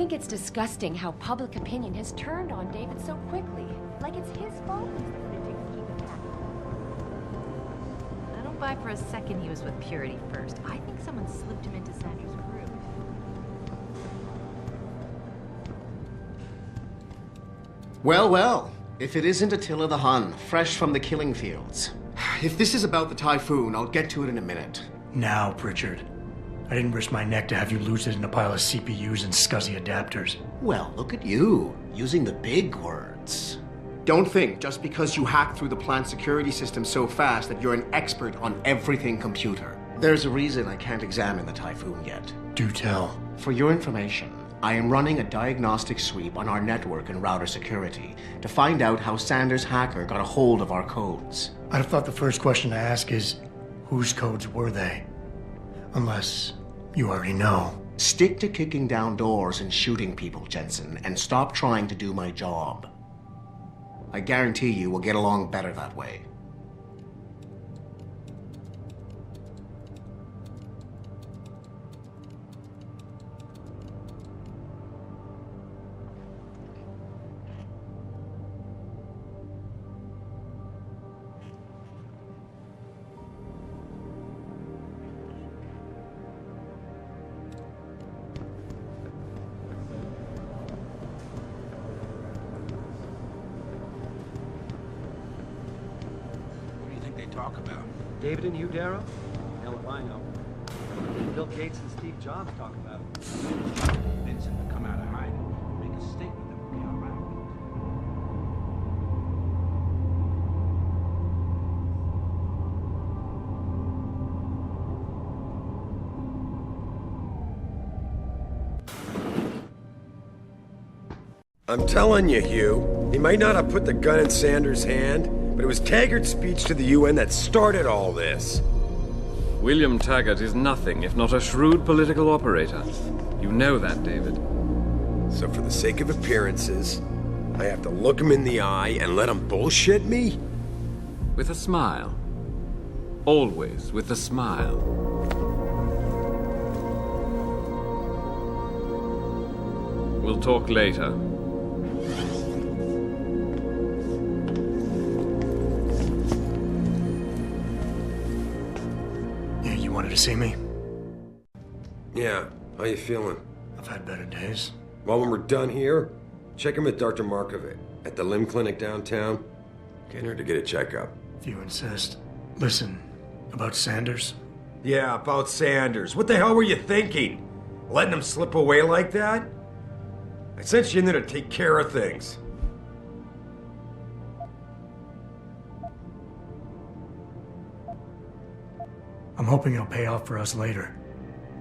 think it's disgusting how public opinion has turned on David so quickly. Like it's his fault he's the politics keep attacking. I don't buy for a second he was with Purity first. I think someone slipped him into Sanders' groove. Well, well. If it isn't Attila the Hun, fresh from the killing fields. If this is about the typhoon, I'll get to it in a minute. Now, Pritchard. I didn't risk my neck to have you lose it in a pile of CPUs and scuzzy adapters. Well, look at you, using the big words. Don't think just because you hacked through the plant security system so fast that you're an expert on everything computer. There's a reason I can't examine the typhoon yet. Do tell. For your information, I am running a diagnostic sweep on our network and router security to find out how Sanders' hacker got a hold of our codes. I'd have thought the first question to ask is, whose codes were they? Unless you already know. Stick to kicking down doors and shooting people, Jensen, and stop trying to do my job. I guarantee you we'll get along better that way. Talk about? David and Hugh Darrow? Hell if I know. Bill Gates and Steve Jobs talk about it. Vincent to come out of hiding, make a statement that would be all right. I'm telling you, Hugh, he might not have put the gun in Sanders' hand, but it was Taggart's speech to the UN that started all this. William Taggart is nothing if not a shrewd political operator. You know that, David. So for the sake of appearances, I have to look him in the eye and let him bullshit me? With a smile. Always with a smile. We'll talk later. You wanted to see me? Yeah, how you feeling? I've had better days. Well, when we're done here, check him with Dr. Markovic at the limb clinic downtown. Get her to get a checkup. If you insist. Listen, about Sanders? Yeah, about Sanders. What the hell were you thinking? Letting him slip away like that? I sent you in there to take care of things. I'm hoping it'll pay off for us later.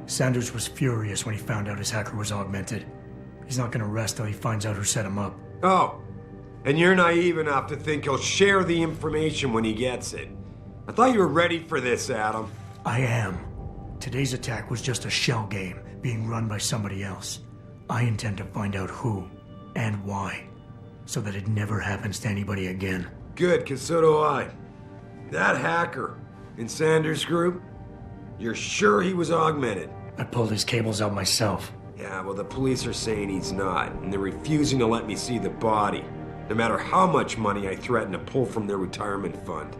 Sanders was furious when he found out his hacker was augmented. He's not gonna rest till he finds out who set him up. Oh, and you're naive enough to think he'll share the information when he gets it. I thought you were ready for this, Adam. I am. Today's attack was just a shell game being run by somebody else. I intend to find out who and why, so that it never happens to anybody again. Good, because so do I. That hacker in Sanders' group, you're sure he was augmented? I pulled his cables out myself. Yeah, well, the police are saying he's not, and they're refusing to let me see the body, no matter how much money I threaten to pull from their retirement fund.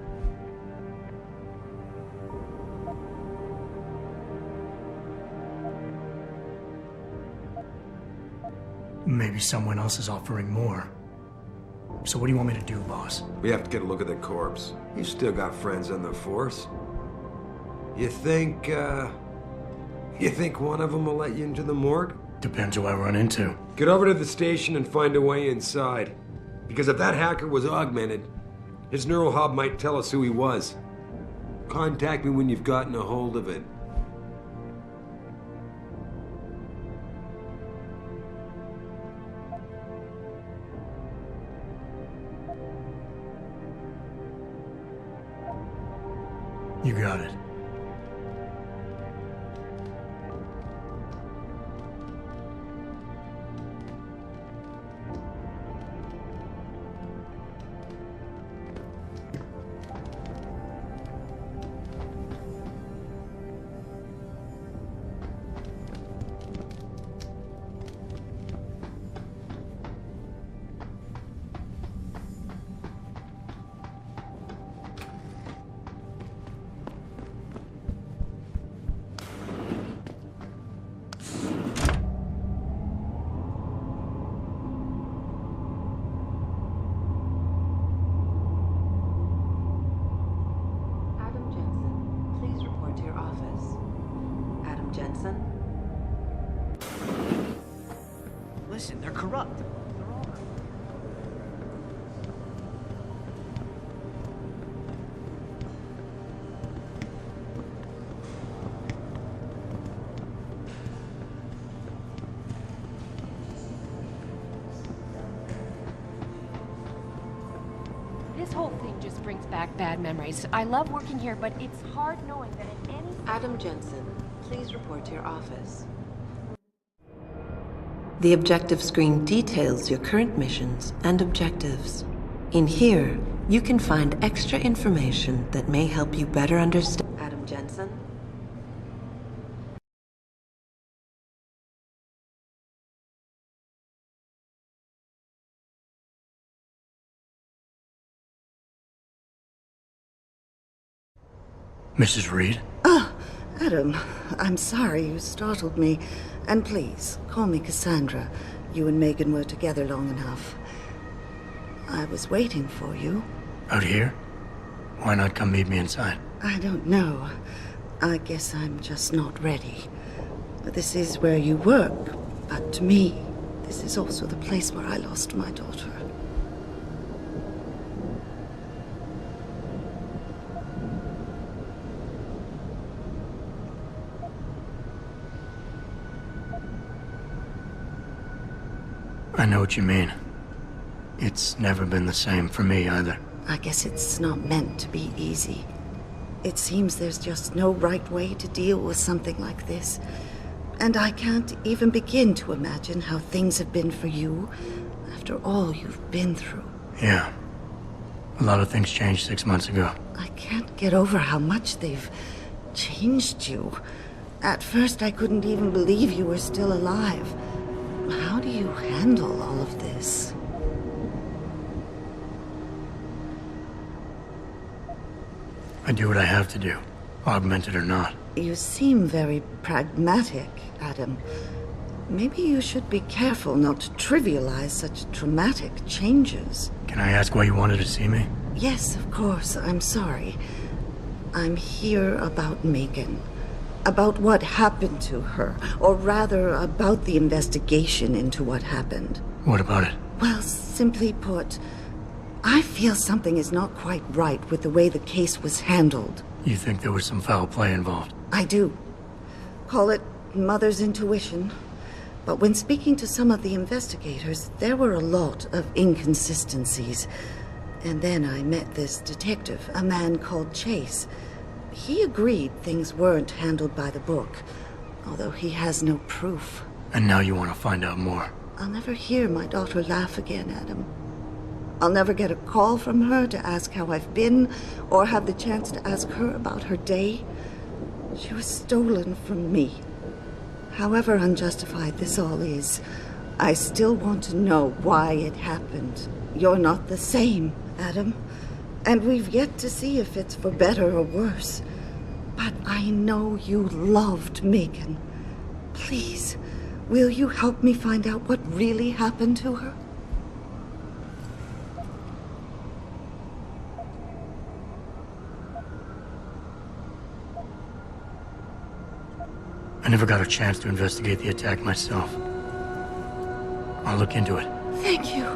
Maybe someone else is offering more. So what do you want me to do, boss? We have to get a look at the corpse. You still got friends on the force. You think one of them will let you into the morgue? Depends who I run into. Get over to the station and find a way inside. Because if that hacker was augmented, his neural hub might tell us who he was. Contact me when you've gotten a hold of it. You got it. Listen, they're corrupt. This whole thing just brings back bad memories. I love working here, but it's hard knowing that at any... Adam Jensen, please report to your office. The objective screen details your current missions and objectives. In here, you can find extra information that may help you better understand. Adam Jensen? Mrs. Reed? Adam, I'm sorry you startled me. And please, call me Cassandra. You and Megan were together long enough. I was waiting for you. Out here? Why not come meet me inside? I don't know. I guess I'm just not ready. This is where you work, but to me, this is also the place where I lost my daughter. I know what you mean. It's never been the same for me either. I guess it's not meant to be easy. It seems there's just no right way to deal with something like this. And I can't even begin to imagine how things have been for you after all you've been through. Yeah. A lot of things changed 6 months ago. I can't get over how much they've changed you. At first, I couldn't even believe you were still alive. How do you handle all of this? I do what I have to do, augmented or not. You seem very pragmatic, Adam. Maybe you should be careful not to trivialize such traumatic changes. Can I ask why you wanted to see me? Yes, of course. I'm sorry. I'm here about Megan. About what happened to her. Or rather, about the investigation into what happened. What about it? Well, simply put, I feel something is not quite right with the way the case was handled. You think there was some foul play involved? I do. Call it mother's intuition. But when speaking to some of the investigators, there were a lot of inconsistencies. And then I met this detective, a man called Chase. He agreed things weren't handled by the book, although he has no proof. And now you want to find out more? I'll never hear my daughter laugh again, Adam. I'll never get a call from her to ask how I've been, or have the chance to ask her about her day. She was stolen from me. However unjustified this all is, I still want to know why it happened. You're not the same, Adam. And we've yet to see if it's for better or worse. But I know you loved Megan. Please, will you help me find out what really happened to her? I never got a chance to investigate the attack myself. I'll look into it. Thank you.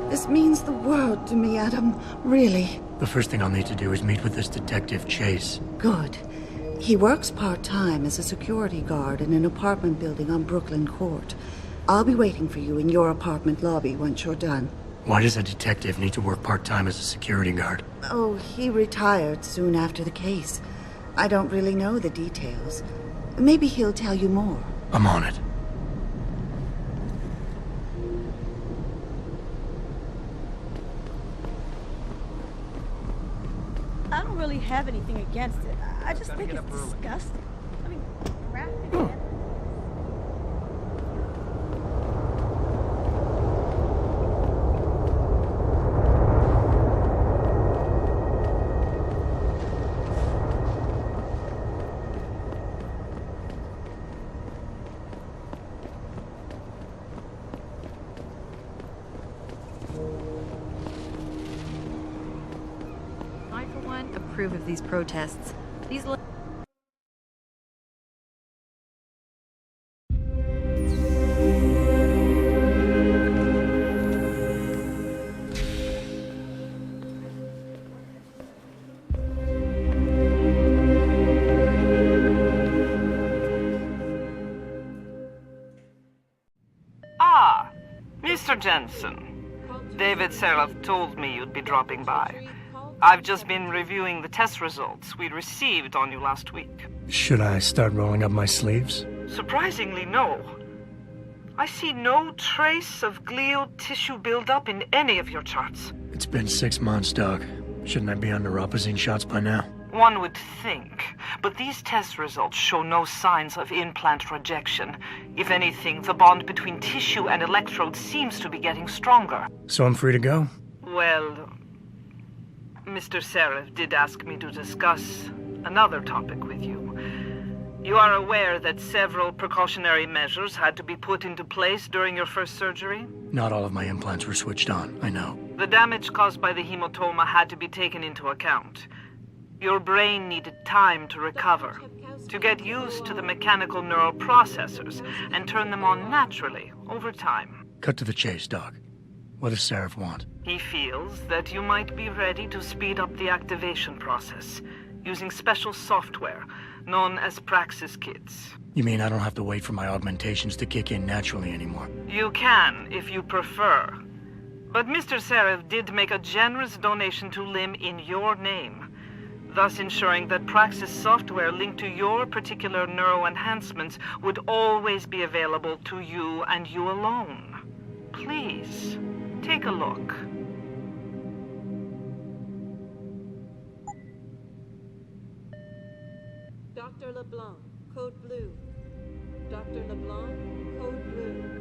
This means the world to me, Adam. Really. The first thing I'll need to do is meet with this detective, Chase. Good. He works part-time as a security guard in an apartment building on Brooklyn Court. I'll be waiting for you in your apartment lobby once you're done. Why does a detective need to work part-time as a security guard? Oh, he retired soon after the case. I don't really know the details. Maybe he'll tell you more. I'm on it. I don't really have anything against it. I just think it's disgusting. I mean, wrap it together. I, for one, approve of these protests. These Mr. Jensen, David Seraph told me you'd be dropping by. I've just been reviewing the test results we received on you last week. Should I start rolling up my sleeves? Surprisingly, no. I see no trace of glial tissue buildup in any of your charts. It's been 6 months, Doc. Shouldn't I be on neuropozyne shots by now? One would think, but these test results show no signs of implant rejection. If anything, the bond between tissue and electrodes seems to be getting stronger. So I'm free to go? Well, Mr. Seraph did ask me to discuss another topic with you. You are aware that several precautionary measures had to be put into place during your first surgery? Not all of my implants were switched on, I know. The damage caused by the hematoma had to be taken into account. Your brain needed time to recover, to get used to the mechanical neural processors and turn them on naturally over time. Cut to the chase, Doc. What does Seraph want? He feels that you might be ready to speed up the activation process using special software known as Praxis Kits. You mean I don't have to wait for my augmentations to kick in naturally anymore? You can, if you prefer. But Mr. Seraph did make a generous donation to LIM in your name, thus ensuring that Praxis software linked to your particular neuroenhancements would always be available to you and you alone. Please, take a look. Dr. LeBlanc, code blue. Dr. LeBlanc, code blue.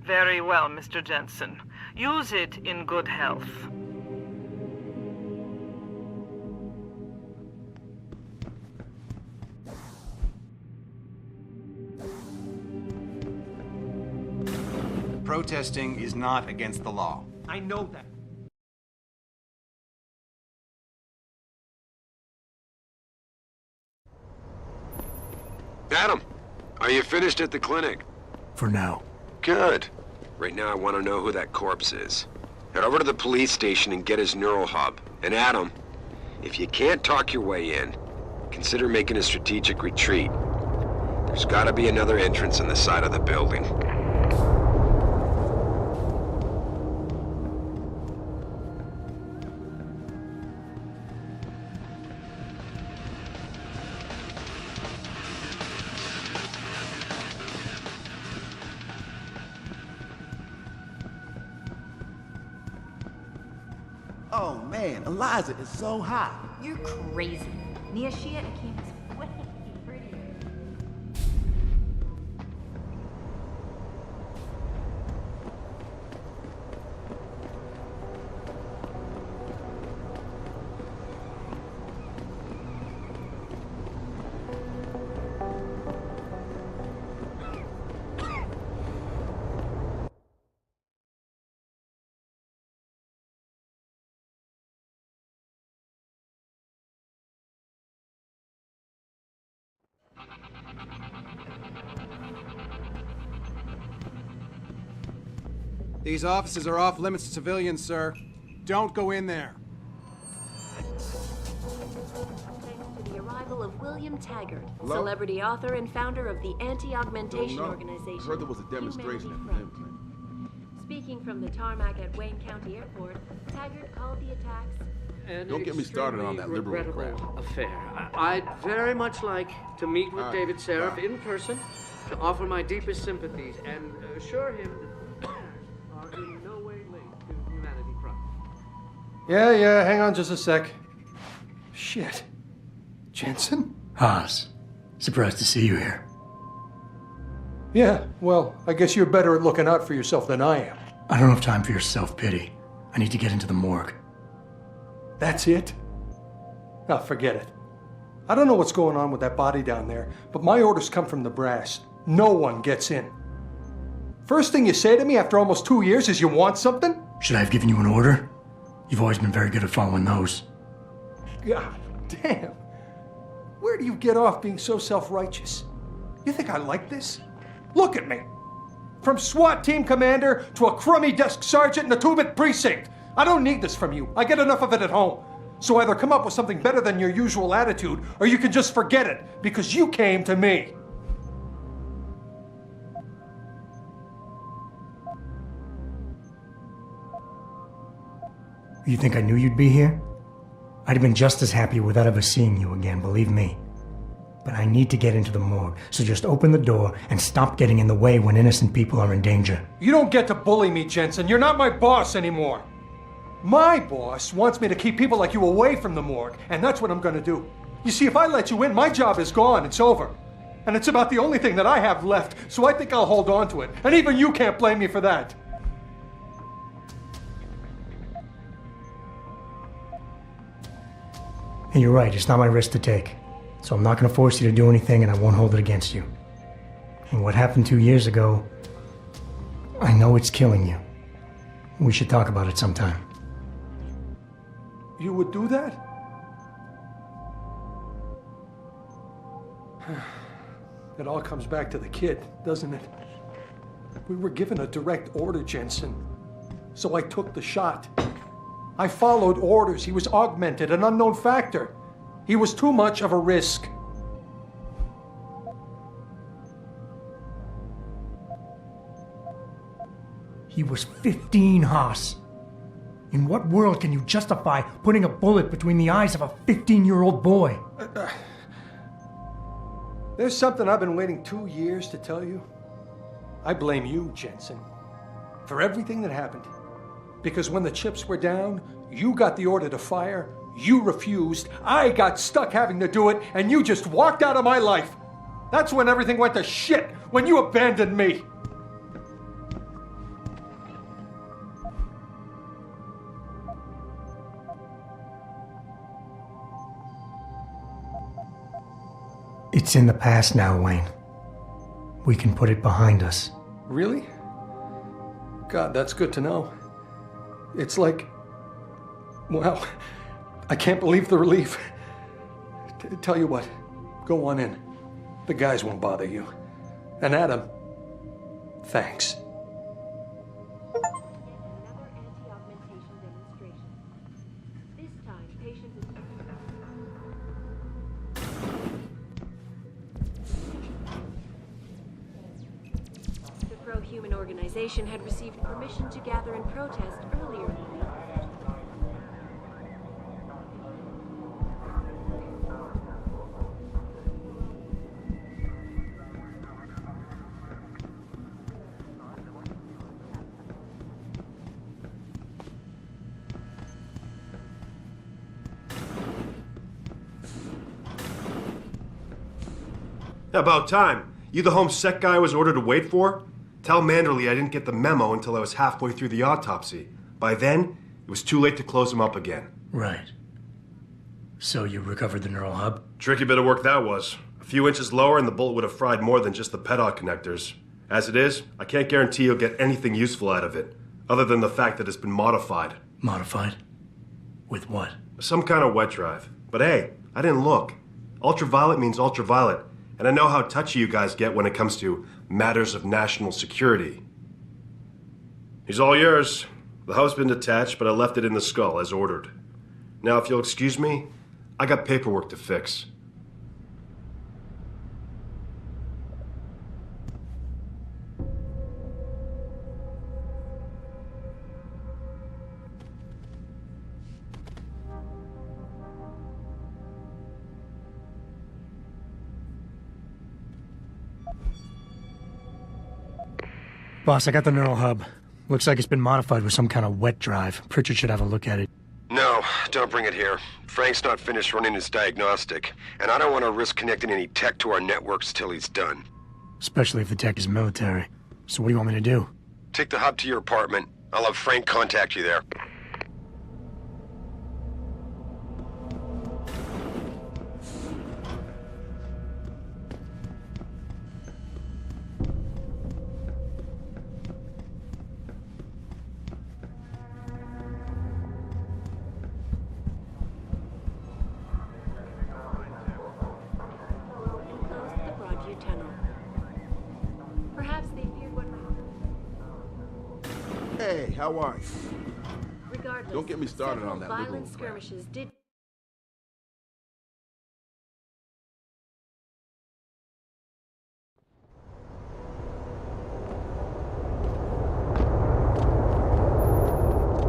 Very well, Mr. Jensen. Use it in good health. Protesting is not against the law. I know that. Adam, are you finished at the clinic? For now. Good. Right now I want to know who that corpse is. Head over to the police station and get his neural hub. And Adam, if you can't talk your way in, consider making a strategic retreat. There's gotta be another entrance on the side of the building. Oh man, Eliza is so hot. You're crazy. Niashia Akeem is way prettier. These offices are off limits to civilians, sir. Don't go in there. Thanks to the arrival of William Taggart, Hello? celebrity author and founder of the anti-augmentation organization. Heard there was a demonstration at the implant. Speaking from the tarmac at Wayne County Airport, Taggart called the attacks Don't get me started on that liberal crap. Affair. I'd very much like to meet with David Seraph in person, to offer my deepest sympathies and assure him that are in no way linked to humanity crime. Yeah, hang on just a sec. Shit. Jensen? Haas. Surprised to see you here. Yeah, well, I guess you're better at looking out for yourself than I am. I don't have time for your self-pity. I need to get into the morgue. That's it? Now, forget it. I don't know what's going on with that body down there, but my orders come from the brass. No one gets in. First thing you say to me after almost 2 years is you want something? Should I have given you an order? You've always been very good at following those. God damn. Where do you get off being so self-righteous? You think I like this? Look at me. From SWAT team commander to a crummy desk sergeant in the 2-bit precinct. I don't need this from you. I get enough of it at home. So either come up with something better than your usual attitude, or you can just forget it, because you came to me. You think I knew you'd be here? I'd have been just as happy without ever seeing you again, believe me. But I need to get into the morgue, so just open the door and stop getting in the way when innocent people are in danger. You don't get to bully me, Jensen. You're not my boss anymore. My boss wants me to keep people like you away from the morgue, and that's what I'm gonna do. You see, if I let you in, my job is gone. It's over. And it's about the only thing that I have left, so I think I'll hold on to it. And even you can't blame me for that. And you're right, it's not my risk to take. So I'm not going to force you to do anything, and I won't hold it against you. And what happened 2 years ago, I know it's killing you. We should talk about it sometime. You would do that? It all comes back to the kid, doesn't it? We were given a direct order, Jensen. So I took the shot. I followed orders. He was augmented, an unknown factor. He was too much of a risk. He was 15, Haas. In what world can you justify putting a bullet between the eyes of a 15-year-old boy? There's something I've been waiting 2 years to tell you. I blame you, Jensen, for everything that happened. Because when the chips were down, you got the order to fire, you refused, I got stuck having to do it, and you just walked out of my life. That's when everything went to shit, when you abandoned me. It's in the past now, Wayne. We can put it behind us. Really? God, that's good to know. It's like, wow, I can't believe the relief. Tell you what, go on in. The guys won't bother you. And Adam, thanks. The pro-human organization had received permission to gather in protest earlier in the week. About time. You the home sec guy I was ordered to wait for? Tell Manderley I didn't get the memo until I was halfway through the autopsy. By then, it was too late to close him up again. Right. So you recovered the neural hub? Tricky bit of work that was. A few inches lower and the bullet would have fried more than just the pedal connectors. As it is, I can't guarantee you'll get anything useful out of it, other than the fact that it's been modified. Modified? With what? Some kind of wet drive. But hey, I didn't look. Ultraviolet means ultraviolet. And I know how touchy you guys get when it comes to matters of national security. He's all yours. The hub's been detached, but I left it in the skull as ordered. Now, if you'll excuse me, I got paperwork to fix. Boss, I got the neural hub. Looks like it's been modified with some kind of wet drive. Pritchard should have a look at it. No, don't bring it here. Frank's not finished running his diagnostic, and I don't want to risk connecting any tech to our networks till he's done. Especially if the tech is military. So what do you want me to do? Take the hub to your apartment. I'll have Frank contact you there. Hey, how are you? Regardless, Don't get me started several on that liberal violent crap. skirmishes did.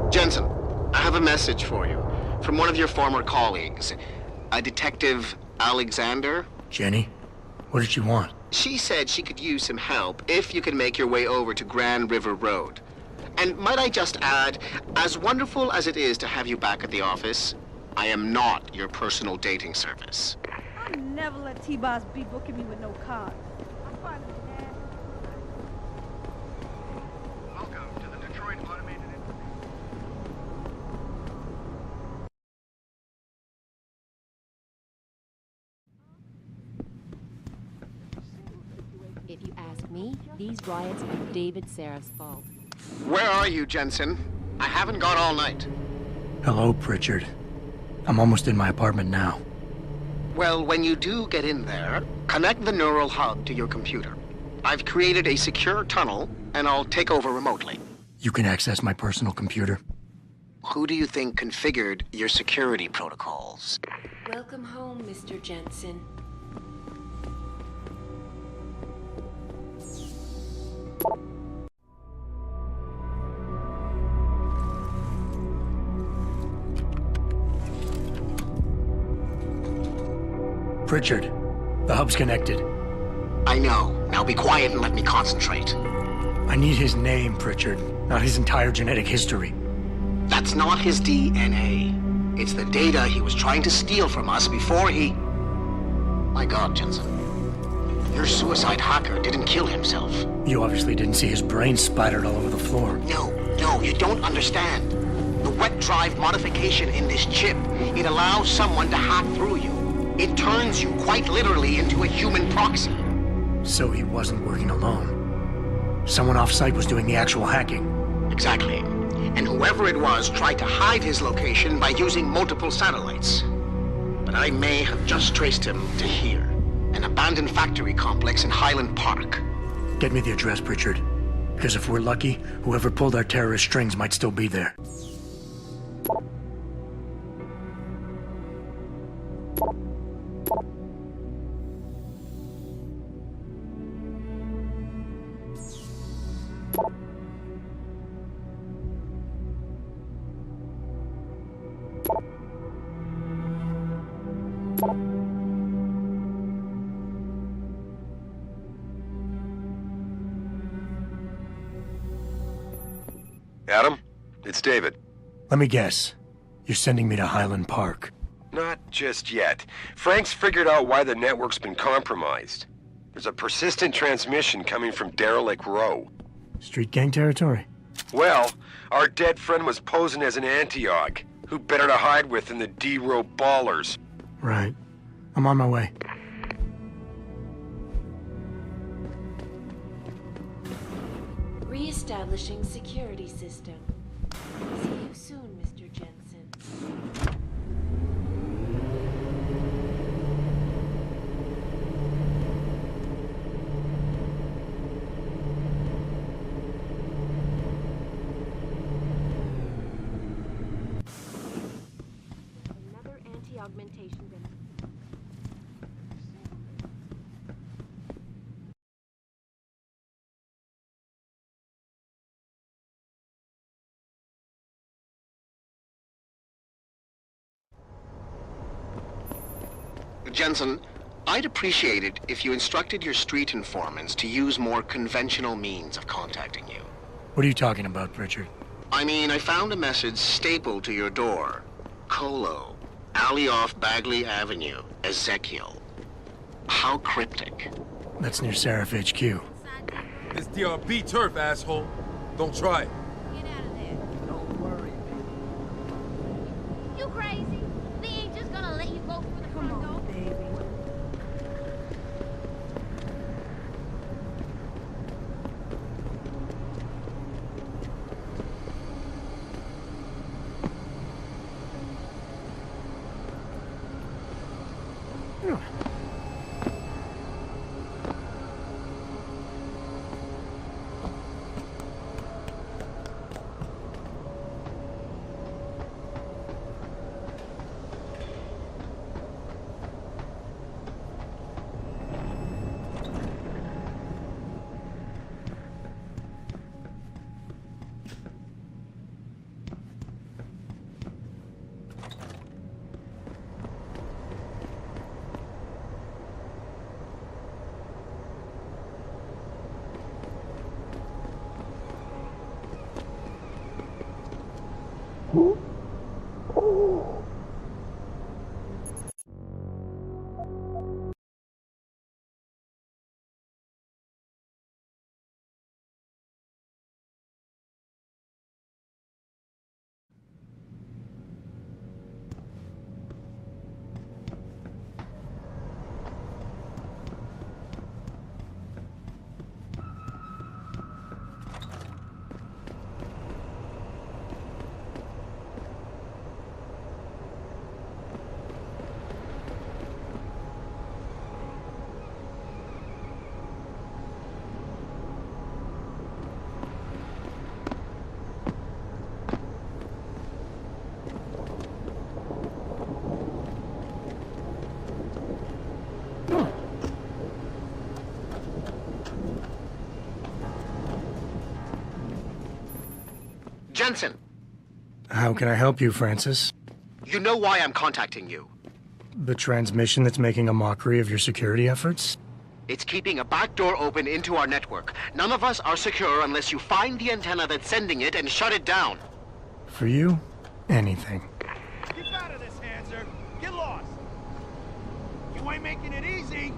Jensen, I have a message for you from one of your former colleagues, a Detective Alexander. Jenny, what did she want? She said she could use some help if you can make your way over to Grand River Road. And might I just add, as wonderful as it is to have you back at the office, I am not your personal dating service. I never let T-Boss be booking me with no card. I'm fine with that. Welcome to the Detroit Automated If you ask me, these riots are David Seraf's fault. Where are you, Jensen? I haven't got all night. Hello, Pritchard. I'm almost in my apartment now. Well, when you do get in there, connect the neural hub to your computer. I've created a secure tunnel, and I'll take over remotely. You can access my personal computer. Who do you think configured your security protocols? Welcome home, Mr. Jensen. Pritchard, the hub's connected. I know. Now be quiet and let me concentrate. I need his name, Pritchard, not his entire genetic history. That's not his DNA. It's the data he was trying to steal from us before he... My God, Jensen. Your suicide hacker didn't kill himself. You obviously didn't see his brain splattered all over the floor. No, you don't understand. The wet drive modification in this chip, it allows someone to hack through you. It turns you quite literally into a human proxy. So he wasn't working alone. Someone off-site was doing the actual hacking. Exactly. And whoever it was tried to hide his location by using multiple satellites. But I may have just traced him to here, an abandoned factory complex in Highland Park. Get me the address, Pritchard. Because if we're lucky, whoever pulled our terrorist strings might still be there. Adam, it's David. Let me guess. You're sending me to Highland Park. Not just yet. Frank's figured out why the network's been compromised. There's a persistent transmission coming from Derelict Row. Street gang territory? Well, our dead friend was posing as an Antioch. Who better to hide with than the D-Row ballers? Right. I'm on my way. Re-establishing security system. See you soon, Mr. Jensen. Another anti-augmentation demonstration. Jensen, I'd appreciate it if you instructed your street informants to use more conventional means of contacting you. What are you talking about, Pritchard? I mean, I found a message stapled to your door. Colo, alley off Bagley Avenue, Ezekiel. How cryptic. That's near Seraph HQ. It's DRB turf, asshole. Don't try it. Get out of there. Don't worry, You crazy? They ain't just gonna let you go through the front door. Baby. Jensen! How can I help you, Francis? You know why I'm contacting you. The transmission that's making a mockery of your security efforts? It's keeping a back door open into our network. None of us are secure unless you find the antenna that's sending it and shut it down. For you, anything. Keep out of this, Hanser. Get lost. You ain't making it easy.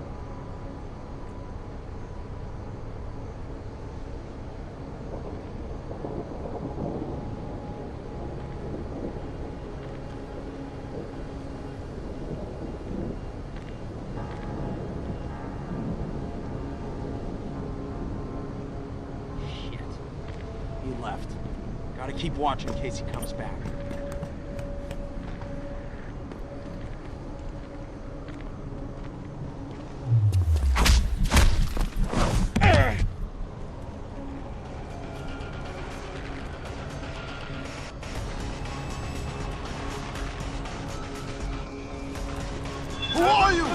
He left. Gotta keep watching in case he comes back. Who are you?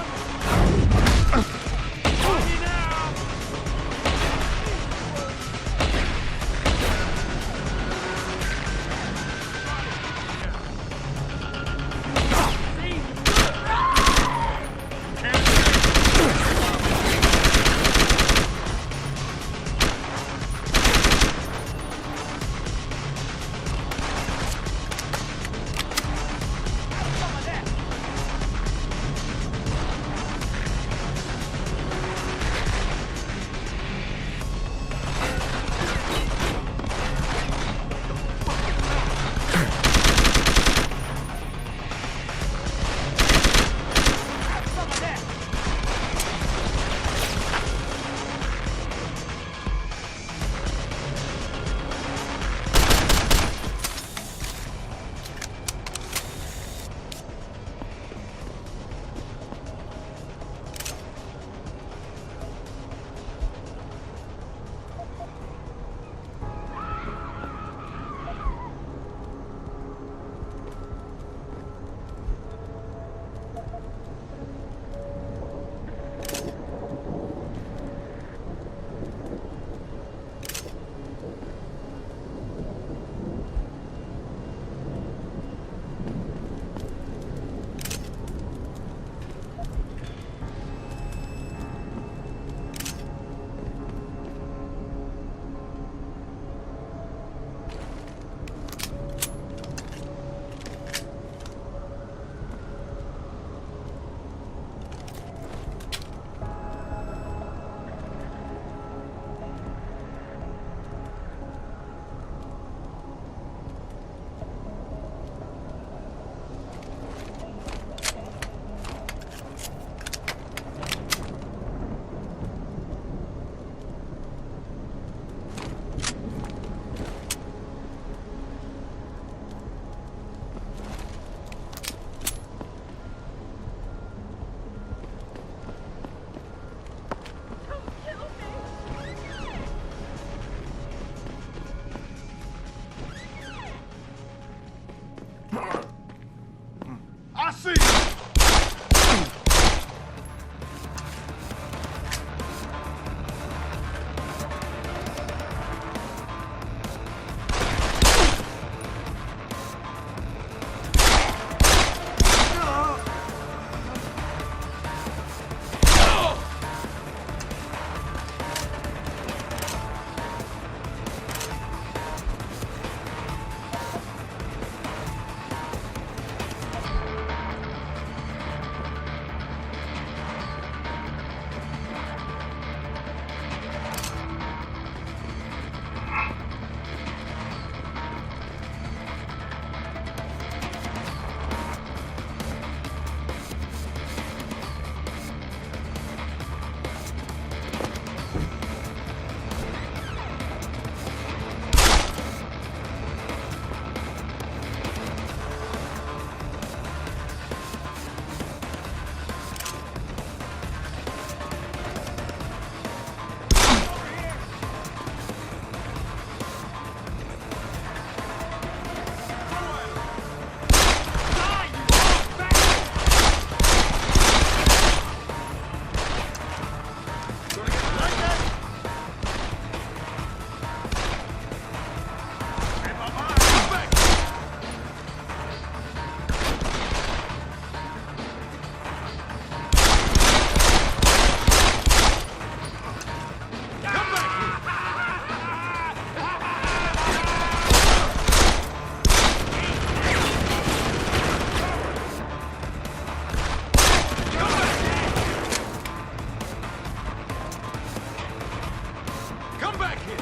here!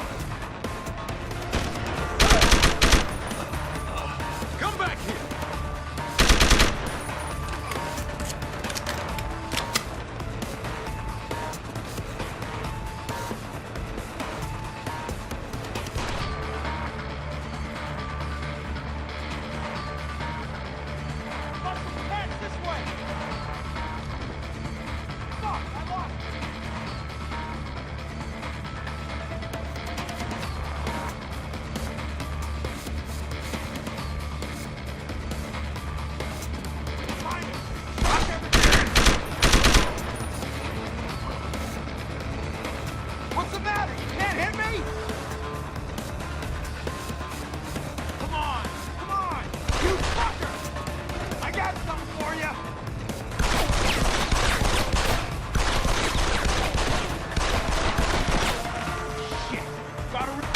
Come back here! What's the matter? You can't hit me? Come on! Come on! You fucker! I got something for you! Shit! Gotta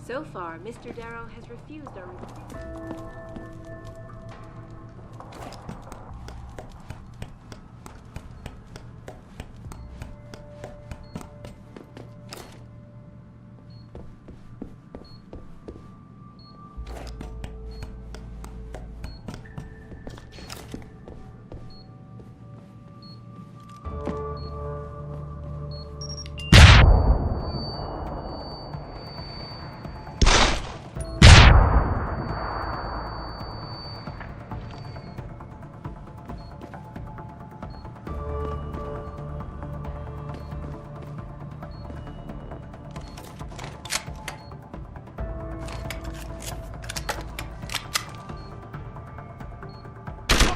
So far, Mr. Darrow has refused our request.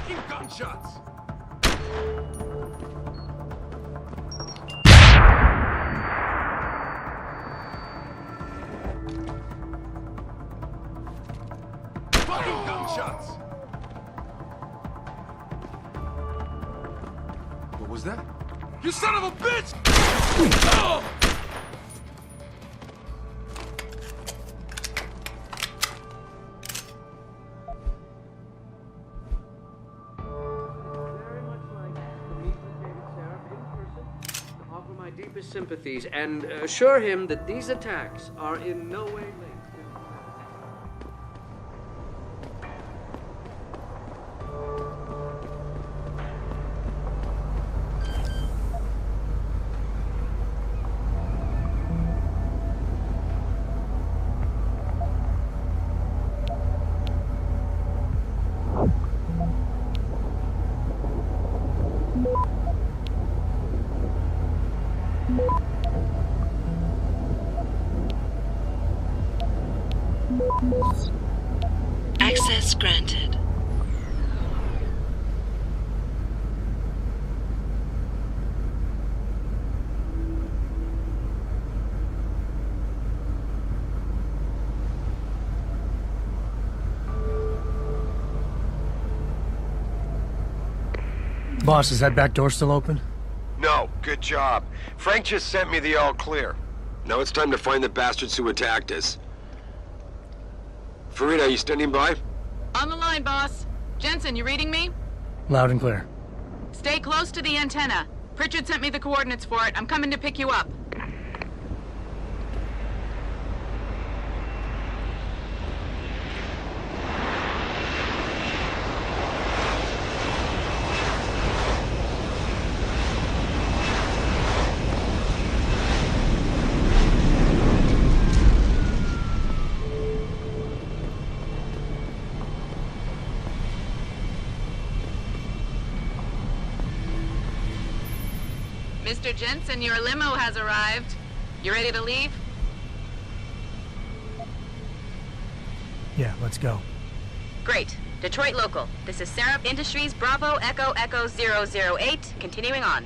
Fucking gunshots! Fucking gunshots! What was that? You son of a bitch! Oh! Deepest sympathies and assure him that these attacks are in no way linked to... Access granted. Boss, is that back door still open? No, good job. Frank just sent me the all clear. Now it's time to find the bastards who attacked us. Farida, you standing by? On the line, boss. Jensen, you reading me? Loud and clear. Stay close to the antenna. Pritchard sent me the coordinates for it. I'm coming to pick you up. Mr. Jensen, your limo has arrived. You ready to leave? Yeah, let's go. Great. Detroit local. This is Seraph Industries Bravo Echo Echo 008. Continuing on.